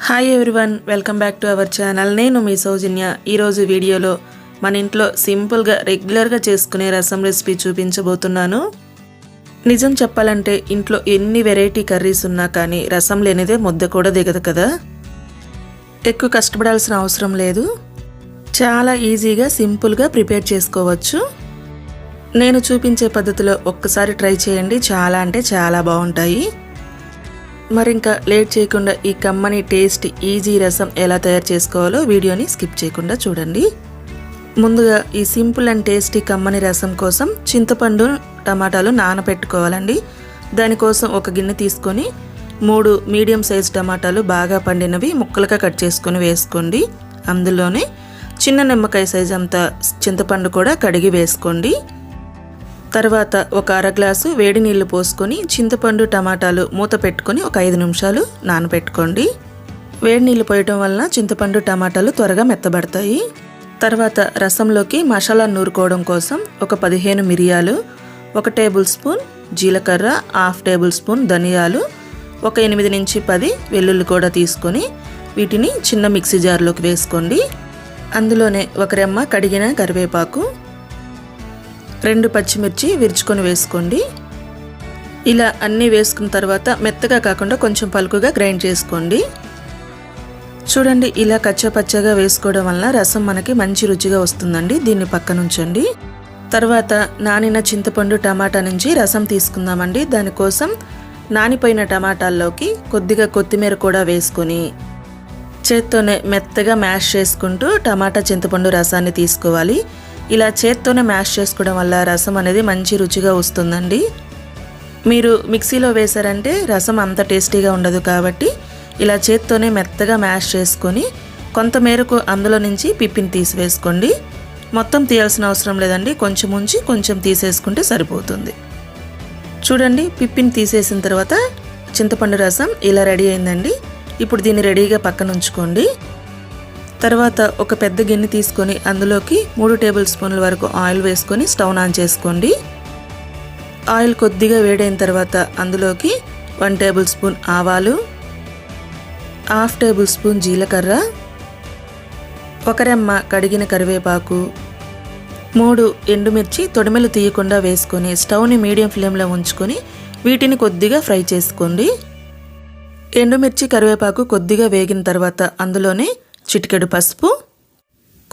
Hi everyone, welcome back to our channel. నేను మీ సౌజన్య. ఈరోజు వీడియోలో మన ఇంట్లో సింపుల్గా రెగ్యులర్గా చేసుకునే రసం రెసిపీ చూపించబోతున్నాను. నిజం చెప్పాలంటే ఇంట్లో ఎన్ని వెరైటీ కర్రీస్ ఉన్నా కానీ రసం లేనిదే ముద్ద కూడా దిగదు కదా. ఎక్కువ కష్టపడాల్సిన అవసరం లేదు. చాలా ఈజీగా సింపుల్గా ప్రిపేర్ చేసుకోవచ్చు. నేను చూపించే పద్ధతిలో ఒక్కసారి ట్రై చేయండి, చాలా అంటే చాలా బాగుంటాయి. మరింకా లేట్ చేయకుండా ఈ కమ్మని టేస్ట్ ఈజీ రసం ఎలా తయారు చేసుకోవాలో వీడియోని స్కిప్ చేయకుండా చూడండి. ముందుగా ఈ సింపుల్ అండ్ టేస్టీ కమ్మని రసం కోసం చింతపండు టమాటాలు నానబెట్టుకోవాలండి. దానికోసం ఒక గిన్నె తీసుకొని 3 మీడియం సైజ్ టమాటాలు బాగా పండినవి ముక్కలుగా కట్ చేసుకొని వేసుకోండి. అందులోనే చిన్న నిమ్మకాయ సైజ్ అంత చింతపండు కూడా కడిగి వేసుకోండి. తర్వాత ఒక అర గ్లాసు వేడి నీళ్లు పోసుకొని చింతపండు టమాటాలు మూత పెట్టుకొని ఒక 5 నిమిషాలు నానబెట్టుకోండి. వేడి నీళ్లు పోయటం వలన చింతపండు టమాటాలు త్వరగా మెత్తబడతాయి. తర్వాత రసంలోకి మసాలా నూరుకోవడం కోసం ఒక 15 మిరియాలు, 1 టేబుల్ స్పూన్ జీలకర్ర, 1/2 టేబుల్ స్పూన్ ధనియాలు, ఒక 8 నుంచి 10 వెల్లుల్లి కూడా తీసుకొని వీటిని చిన్న మిక్సీ జార్లోకి వేసుకోండి. అందులోనే ఒక రెమ్మ కడిగిన కరివేపాకు, 2 పచ్చిమిర్చి విరుచుకొని వేసుకోండి. ఇలా అన్నీ వేసుకున్న తర్వాత మెత్తగా కాకుండా కొంచెం పలుకుగా గ్రైండ్ చేసుకోండి. చూడండి, ఇలా కచ్చపచ్చగా వేసుకోవడం వల్ల రసం మనకి మంచి రుచిగా వస్తుందండి. దీన్ని పక్కన ఉంచండి. తర్వాత నానిన చింతపండు టమాటా నుంచి రసం తీసుకుందామండి. దానికోసం నానిపోయిన టమాటాల్లోకి కొద్దిగా కొత్తిమీర కూడా వేసుకొని చేత్తోనే మెత్తగా మ్యాష్ చేసుకుంటూ టమాటా చింతపండు రసాన్ని తీసుకోవాలి. ఇలా చేత్తోనే మ్యాష్ చేసుకోవడం వల్ల రసం అనేది మంచి రుచిగా వస్తుందండి. మీరు మిక్సీలో వేశారంటే రసం అంత టేస్టీగా ఉండదు. కాబట్టి ఇలా చేత్తోనే మెత్తగా మ్యాష్ చేసుకొని కొంతమేరకు అందులో నుంచి పిప్పిని తీసివేసుకోండి. మొత్తం తీయాల్సిన అవసరం లేదండి, కొంచెం ఉంచి కొంచెం తీసేసుకుంటే సరిపోతుంది. చూడండి, పిప్పిని తీసేసిన తర్వాత చింతపండు రసం ఇలా రెడీ అయిందండి. ఇప్పుడు దీన్ని రెడీగా పక్కన ఉంచుకోండి. తర్వాత ఒక పెద్ద గిన్నె తీసుకొని అందులోకి 3 టేబుల్ స్పూన్ల వరకు ఆయిల్ వేసుకొని స్టవ్ ఆన్ చేసుకోండి. ఆయిల్ కొద్దిగా వేడైన తర్వాత అందులోకి 1 టేబుల్ స్పూన్ ఆవాలు, 1/2 టేబుల్ స్పూన్ జీలకర్ర, 1 రెమ్మ కడిగిన కరివేపాకు, 3 ఎండుమిర్చి తొడిమెలు తీయకుండా వేసుకొని స్టవ్ని మీడియం ఫ్లేమ్లో ఉంచుకొని వీటిని కొద్దిగా ఫ్రై చేసుకోండి. ఎండుమిర్చి కరివేపాకు కొద్దిగా వేగిన తర్వాత అందులోనే చిటికెడు పసుపు,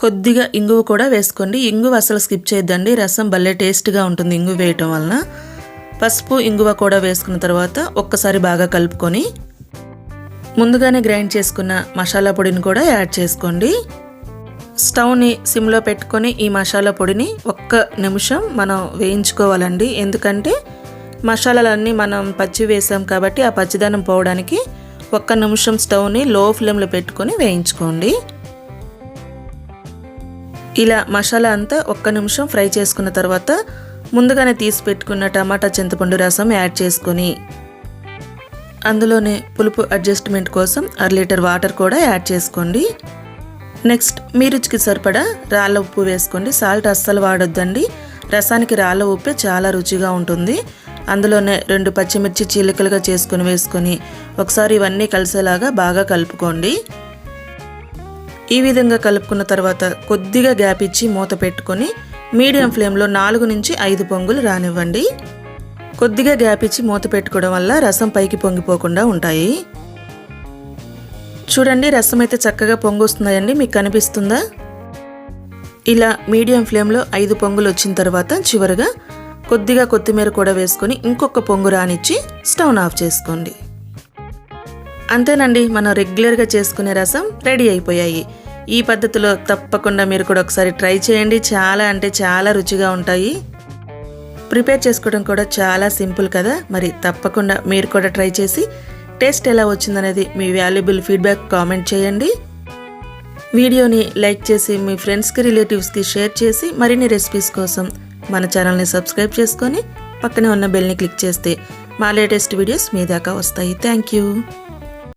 కొద్దిగా ఇంగువ కూడా వేసుకోండి. ఇంగువ అసలు స్కిప్ చేయొద్దండి, రసం భలే టేస్ట్గా ఉంటుంది ఇంగువ వేయటం వలన. పసుపు ఇంగువ కూడా వేసుకున్న తర్వాత ఒక్కసారి బాగా కలుపుకొని ముందుగానే గ్రైండ్ చేసుకున్న మసాలా పొడిని కూడా యాడ్ చేసుకోండి. స్టవ్ని సిమ్లో పెట్టుకొని ఈ మసాలా పొడిని 1 నిమిషం మనం వేయించుకోవాలండి. ఎందుకంటే మసాలాలన్నీ మనం పచ్చి వేసాం కాబట్టి ఆ పచ్చిదనం పోవడానికి 1 నిమిషం స్టవ్ని లో ఫ్లేమ్లో పెట్టుకొని వేయించుకోండి. ఇలా మసాలా అంతా 1 నిమిషం ఫ్రై చేసుకున్న తర్వాత ముందుగానే తీసి పెట్టుకున్న టమాటా చింతపండు రసం యాడ్ చేసుకొని అందులోనే పులుపు అడ్జస్ట్మెంట్ కోసం 1/2 లీటర్ వాటర్ కూడా యాడ్ చేసుకోండి. నెక్స్ట్ మీ రుచికి సరిపడా రాళ్ళ ఉప్పు వేసుకోండి. సాల్ట్ అస్సలు వాడొద్దండి, రసానికి రాళ్ళ ఉప్పే చాలా రుచిగా ఉంటుంది. అందులోనే 2 పచ్చిమిర్చి చీలికలుగా చేసుకుని వేసుకొని ఒకసారి ఇవన్నీ కలిసేలాగా బాగా కలుపుకోండి. ఈ విధంగా కలుపుకున్న తర్వాత కొద్దిగా గ్యాప్ ఇచ్చి మూత పెట్టుకొని మీడియం ఫ్లేమ్లో 4 నుంచి 5 పొంగులు రానివ్వండి. కొద్దిగా గ్యాప్ ఇచ్చి మూత పెట్టుకోవడం వల్ల రసం పైకి పొంగిపోకుండా ఉంటాయి. చూడండి, రసం అయితే చక్కగా పొంగొస్తున్నాయండి, మీకు కనిపిస్తుందా? ఇలా మీడియం ఫ్లేమ్లో 5 పొంగులు వచ్చిన తర్వాత చివరగా కొద్దిగా కొత్తిమీర కూడా వేసుకొని ఇంకొక పొంగు రానిచ్చి స్టవ్ ఆఫ్ చేసుకోండి. అంతేనండి, మనం రెగ్యులర్గా చేసుకునే రసం రెడీ అయిపోయాయి. ఈ పద్ధతిలో తప్పకుండా మీరు కూడా ఒకసారి ట్రై చేయండి. చాలా అంటే చాలా రుచిగా ఉంటాయి. ప్రిపేర్ చేసుకోవడం కూడా చాలా సింపుల్ కదా. మరి తప్పకుండా మీరు కూడా ట్రై చేసి టేస్ట్ ఎలా వచ్చిందనేది మీ వాల్యుబుల్ ఫీడ్బ్యాక్ కామెంట్ చేయండి. వీడియోని లైక్ చేసి మీ ఫ్రెండ్స్కి రిలేటివ్స్కి షేర్ చేసి మరిన్ని రెసిపీస్ కోసం మన ఛానల్ని సబ్స్క్రైబ్ చేసుకొని పక్కనే ఉన్న బెల్ని క్లిక్ చేస్తే మా లేటెస్ట్ వీడియోస్ మీ దాకా వస్తాయి. Thank you.